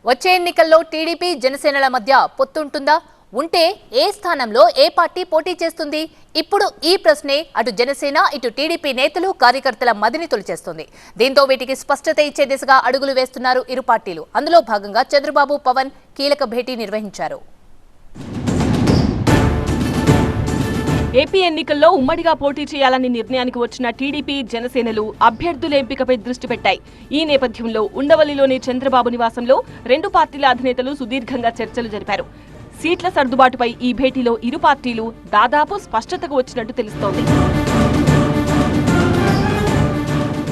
వచ్చే ఎన్నికల్లో టీడీపీ జనసేనల మధ్య పొత్తుంటుందా? ఉంటే ఏ స్థానంలో ఏ పార్టీ పోటీ చేస్తుంది? ఇప్పుడు ఈ ప్రశ్నే అటు జనసేన ఇటు టీడీపీ నేతలు కార్యకర్తల మదిని తొలిచేస్తుంది. దీంతో వీటికి స్పష్టత ఇచ్చే దిశగా అడుగులు వేస్తున్నారు ఇరు పార్టీలు. అందులో భాగంగా చంద్రబాబు పవన్ కీలక భేటీ నిర్వహించారు. ఏపీ ఎన్నికల్లో ఉమ్మడిగా పోటీ చేయాలని నిర్ణయానికి వచ్చిన టీడీపీ జనసేనలు అభ్యర్థుల ఎంపికపై దృష్టి పెట్టాయి. ఈ నేపథ్యంలో ఉండవల్లిలోని చంద్రబాబు నివాసంలో రెండు పార్టీల అధినేతలు సుదీర్ఘంగా చర్చలు జరిపారు. సీట్ల సర్దుబాటుపై ఈ భేటీలో ఇరు పార్టీలు దాదాపు స్పష్టతకు వచ్చినట్టు తెలుస్తోంది.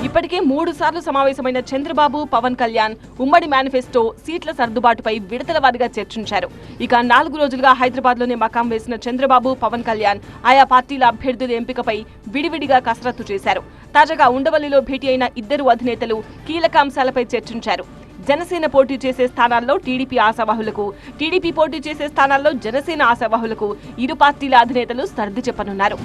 ఇప్పటికే 3 సార్లు సమావేశమైన చంద్రబాబు పవన్ కళ్యాణ్ ఉమ్మడి మేనిఫెస్టో సీట్ల సర్దుబాటుపై విడతల వారీగా చర్చించారు. ఇక 4 రోజులుగా హైదరాబాద్ లోనే మకాం వేసిన చంద్రబాబు పవన్ కళ్యాణ్ ఆయా పార్టీల అభ్యర్థుల ఎంపికపై విడివిడిగా కసరత్తు చేశారు. తాజాగా ఉండవల్లిలో భేటీ అయిన ఇద్దరు అధినేతలు కీలక అంశాలపై చర్చించారు. జనసేన పోటీ చేసే స్థానాల్లో టీడీపీ ఆశావాహులకు, టీడీపీ పోటీ చేసే స్థానాల్లో జనసేన ఆశావాహులకు ఇరు పార్టీల అధినేతలు సర్ది చెప్పనున్నారు.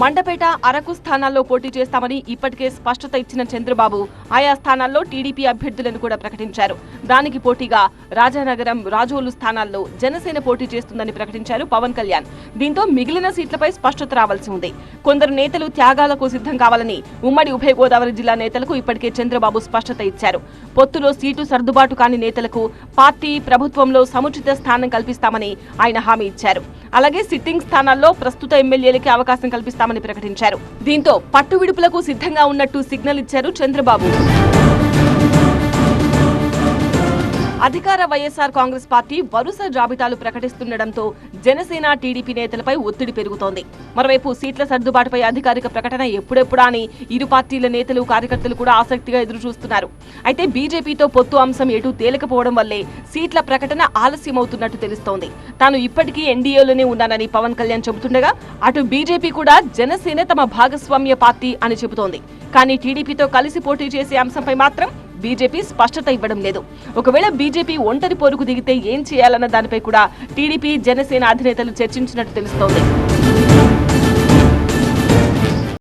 మండపేట, అరకు స్థానాల్లో పోటీ చేస్తామని ఇప్పటికే స్పష్టత ఇచ్చిన చంద్రబాబు ఆయా స్థానాల్లో టీడీపీ అభ్యర్థులను కూడా ప్రకటించారు. దానికి పోటీగా రాజానగరం, రాజోలు స్థానాల్లో జనసేన పోటీ చేస్తుందని ప్రకటించారు పవన్ కళ్యాణ్. దీంతో మిగిలిన సీట్లపై స్పష్టత రావాల్సి ఉంది. కొందరు నేతలు త్యాగాలకు సిద్ధం కావాలని ఉమ్మడి ఉభయ గోదావరి జిల్లా నేతలకు ఇప్పటికే చంద్రబాబు స్పష్టత ఇచ్చారు. పొత్తులో సీటు సర్దుబాటు కాని నేతలకు పార్టీ ప్రభుత్వంలో సముచిత స్థానం కల్పిస్తామని ఆయన హామీ ఇచ్చారు. అలాగే సిట్టింగ్ స్థానాల్లో ప్రస్తుత ఎమ్మెల్యేలకి అవకాశం కల్పిస్తామని ప్రకటించారు. దీంతో పట్టు విడుపులకు సిద్ధంగా ఉన్నట్టు సిగ్నల్ ఇచ్చారు చంద్రబాబు. అధికార వైఎస్ఆర్ కాంగ్రెస్ పార్టీ వరుస జాబితాలు ప్రకటిస్తుండటంతో జనసేన టీడీపీ నేతలపై ఒత్తిడి పెరుగుతోంది. మరోవైపు సీట్ల సర్దుబాటుపై అధికారిక ప్రకటన ఎప్పుడెప్పుడా అని ఇరు పార్టీల నేతలు, కార్యకర్తలు కూడా ఆసక్తిగా ఎదురుచూస్తున్నారు. అయితే బీజేపీతో పొత్తు అంశం ఎటూ తేలికపోవడం వల్లే సీట్ల ప్రకటన ఆలస్యమవుతున్నట్టు తెలుస్తోంది. తాను ఇప్పటికీ ఎన్డీఏలోనే ఉన్నానని పవన్ కళ్యాణ్ చెబుతుండగా అటు బీజేపీ కూడా జనసేన తమ భాగస్వామ్య పార్టీ అని చెబుతోంది. కానీ టీడీపీతో కలిసి పోటీ చేసే అంశంపై మాత్రం బీజేపీ స్పష్టత ఇవ్వడం లేదు. ఒకవేళ బీజేపీ ఒంటరి పోరుకు దిగితే ఏం చేయాలన్న దానిపై కూడా టీడీపీ, జనసేన అధినేతలు చర్చించినట్టు తెలుస్తోంది.